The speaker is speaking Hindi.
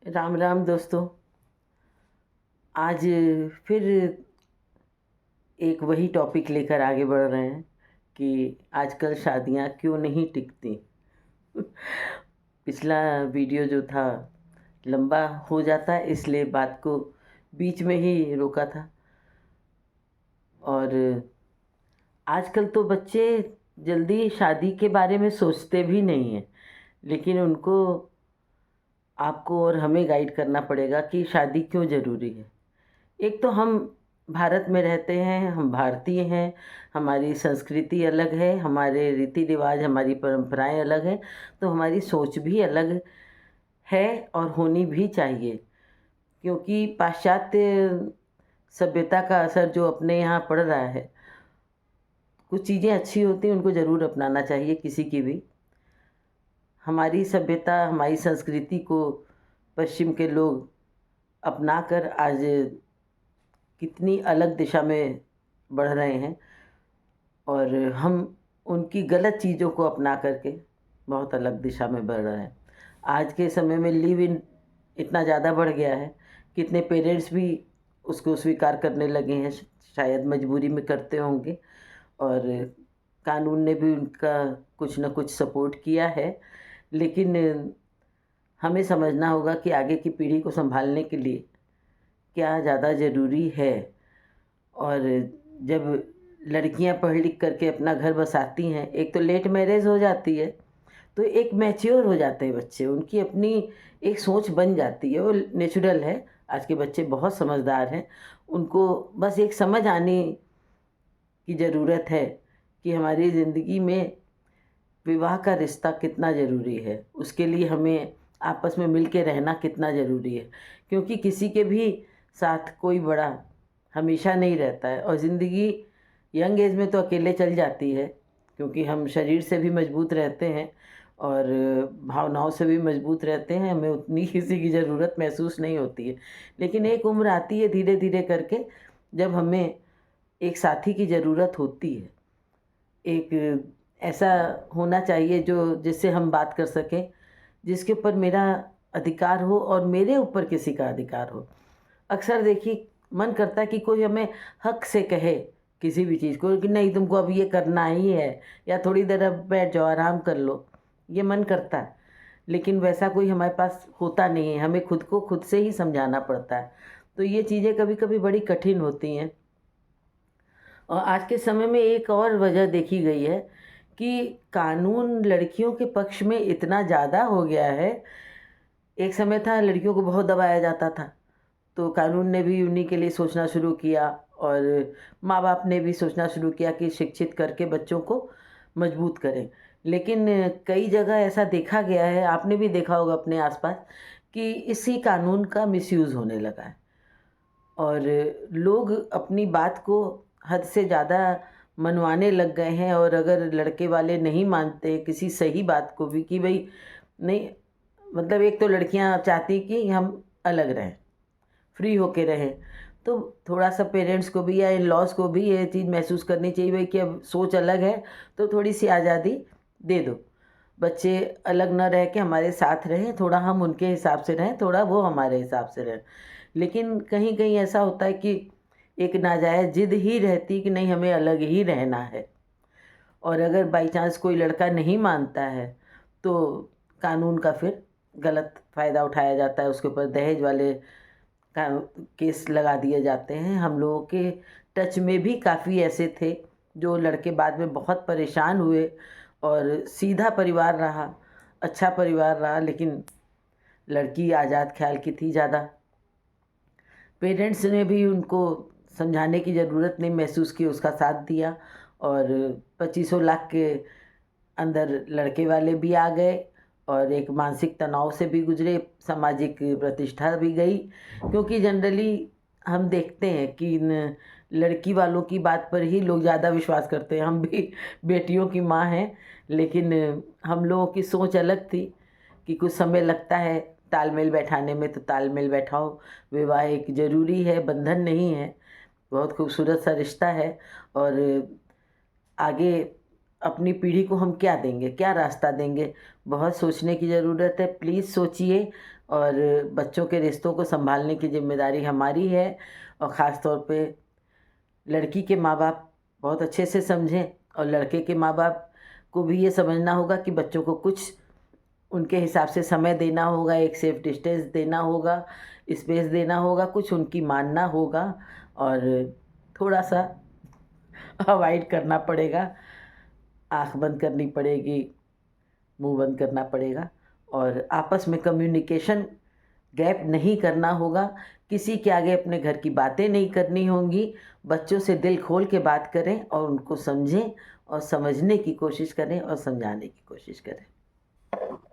राम राम दोस्तों। आज फिर एक वही टॉपिक लेकर आगे बढ़ रहे हैं कि आजकल शादियां क्यों नहीं टिकती। पिछला वीडियो जो था लंबा हो जाता है, इसलिए बात को बीच में ही रोका था। और आजकल तो बच्चे जल्दी शादी के बारे में सोचते भी नहीं हैं, लेकिन उनको आपको और हमें गाइड करना पड़ेगा कि शादी क्यों ज़रूरी है। एक तो हम भारत में रहते हैं, हम भारतीय हैं, हमारी संस्कृति अलग है, हमारे रीति रिवाज, हमारी परंपराएं अलग हैं, तो हमारी सोच भी अलग है और होनी भी चाहिए। क्योंकि पाश्चात्य सभ्यता का असर जो अपने यहाँ पड़ रहा है, कुछ चीज़ें अच्छी होती हैं, उनको ज़रूर अपनाना चाहिए किसी की भी। हमारी सभ्यता, हमारी संस्कृति को पश्चिम के लोग अपनाकर आज कितनी अलग दिशा में बढ़ रहे हैं, और हम उनकी गलत चीज़ों को अपना करके बहुत अलग दिशा में बढ़ रहे हैं। आज के समय में लिव इन इतना ज़्यादा बढ़ गया है, कितने पेरेंट्स भी उसको स्वीकार करने लगे हैं, शायद मजबूरी में करते होंगे। और कानून ने भी उनका कुछ न कुछ सपोर्ट किया है, लेकिन हमें समझना होगा कि आगे की पीढ़ी को संभालने के लिए क्या ज़्यादा ज़रूरी है। और जब लड़कियां पढ़ लिख करके अपना घर बसाती हैं, एक तो लेट मैरिज हो जाती है, तो एक मैच्योर हो जाते हैं बच्चे, उनकी अपनी एक सोच बन जाती है, वो नेचुरल है। आज के बच्चे बहुत समझदार हैं, उनको बस एक समझ आने की ज़रूरत है कि हमारी ज़िंदगी में विवाह का रिश्ता कितना ज़रूरी है, उसके लिए हमें आपस में मिल के रहना कितना ज़रूरी है। क्योंकि किसी के भी साथ कोई बड़ा हमेशा नहीं रहता है, और ज़िंदगी यंग एज में तो अकेले चल जाती है, क्योंकि हम शरीर से भी मजबूत रहते हैं और भावनाओं से भी मजबूत रहते हैं, हमें उतनी किसी की ज़रूरत महसूस नहीं होती है। लेकिन एक उम्र आती है धीरे धीरे करके, जब हमें एक साथी की ज़रूरत होती है। एक ऐसा होना चाहिए जो जिससे हम बात कर सकें, जिसके ऊपर मेरा अधिकार हो और मेरे ऊपर किसी का अधिकार हो। अक्सर देखिए, मन करता है कि कोई हमें हक से कहे किसी भी चीज़ को कि नहीं तुमको अब ये करना ही है, या थोड़ी देर अब बैठ जाओ आराम कर लो, ये मन करता है। लेकिन वैसा कोई हमारे पास होता नहीं है, हमें खुद को खुद से ही समझाना पड़ता है। तो ये चीज़ें कभी कभी बड़ी कठिन होती हैं। और आज के समय में एक और वजह देखी गई है कि कानून लड़कियों के पक्ष में इतना ज़्यादा हो गया है। एक समय था लड़कियों को बहुत दबाया जाता था, तो कानून ने भी उन्हीं के लिए सोचना शुरू किया, और माँ बाप ने भी सोचना शुरू किया कि शिक्षित करके बच्चों को मजबूत करें। लेकिन कई जगह ऐसा देखा गया है, आपने भी देखा होगा अपने आसपास, कि इसी कानून का मिसयूज़ होने लगा है, और लोग अपनी बात को हद से ज़्यादा मनवाने लग गए हैं। और अगर लड़के वाले नहीं मानते किसी सही बात को भी कि भाई नहीं, मतलब एक तो लड़कियां चाहती कि हम अलग रहें, फ्री होके रहें, तो थोड़ा सा पेरेंट्स को भी या इन लॉज को भी ये चीज़ महसूस करनी चाहिए भाई कि अब सोच अलग है, तो थोड़ी सी आज़ादी दे दो। बच्चे अलग ना रह के हमारे साथ रहें, थोड़ा हम उनके हिसाब से रहें, थोड़ा वो हमारे हिसाब से रहें। लेकिन कहीं कहीं ऐसा होता है कि एक नाजायज़ जिद ही रहती कि नहीं हमें अलग ही रहना है। और अगर बाई चांस कोई लड़का नहीं मानता है, तो कानून का फिर गलत फ़ायदा उठाया जाता है, उसके ऊपर दहेज वाले का केस लगा दिए जाते हैं। हम लोगों के टच में भी काफ़ी ऐसे थे जो लड़के बाद में बहुत परेशान हुए, और सीधा परिवार रहा, अच्छा परिवार रहा, लेकिन लड़की आज़ाद ख्याल की थी ज़्यादा। पेरेंट्स ने भी उनको समझाने की ज़रूरत नहीं महसूस की, उसका साथ दिया, और 2500 लाख के अंदर लड़के वाले भी आ गए, और एक मानसिक तनाव से भी गुजरे, सामाजिक प्रतिष्ठा भी गई। क्योंकि जनरली हम देखते हैं कि इन लड़की वालों की बात पर ही लोग ज़्यादा विश्वास करते हैं। हम भी बेटियों की माँ हैं, लेकिन हम लोगों की सोच अलग थी कि कुछ समय लगता है तालमेल बैठाने में, तो तालमेल बैठाओ। विवाह एक ज़रूरी है, बंधन नहीं है, बहुत खूबसूरत सा रिश्ता है। और आगे अपनी पीढ़ी को हम क्या देंगे, क्या रास्ता देंगे, बहुत सोचने की ज़रूरत है। प्लीज़ सोचिए, और बच्चों के रिश्तों को संभालने की ज़िम्मेदारी हमारी है। और ख़ास तौर पे लड़की के माँ बाप बहुत अच्छे से समझें और लड़के के माँ बाप को भी ये समझना होगा कि बच्चों को कुछ उनके हिसाब से समय देना होगा, एक सेफ डिस्टेंस देना होगा, स्पेस देना होगा, कुछ उनकी मानना होगा और थोड़ा-सा अवॉइड करना पड़ेगा। आँख बंद करनी पड़ेगी, मुँह बंद करना पड़ेगा और आपस में कम्युनिकेशन गैप नहीं करना होगा। किसी के आगे अपने घर की बातें नहीं करनी होंगी। बच्चों से दिल खोल के बात करें और उनको समझें और समझने की कोशिश करें और समझाने की कोशिश करें।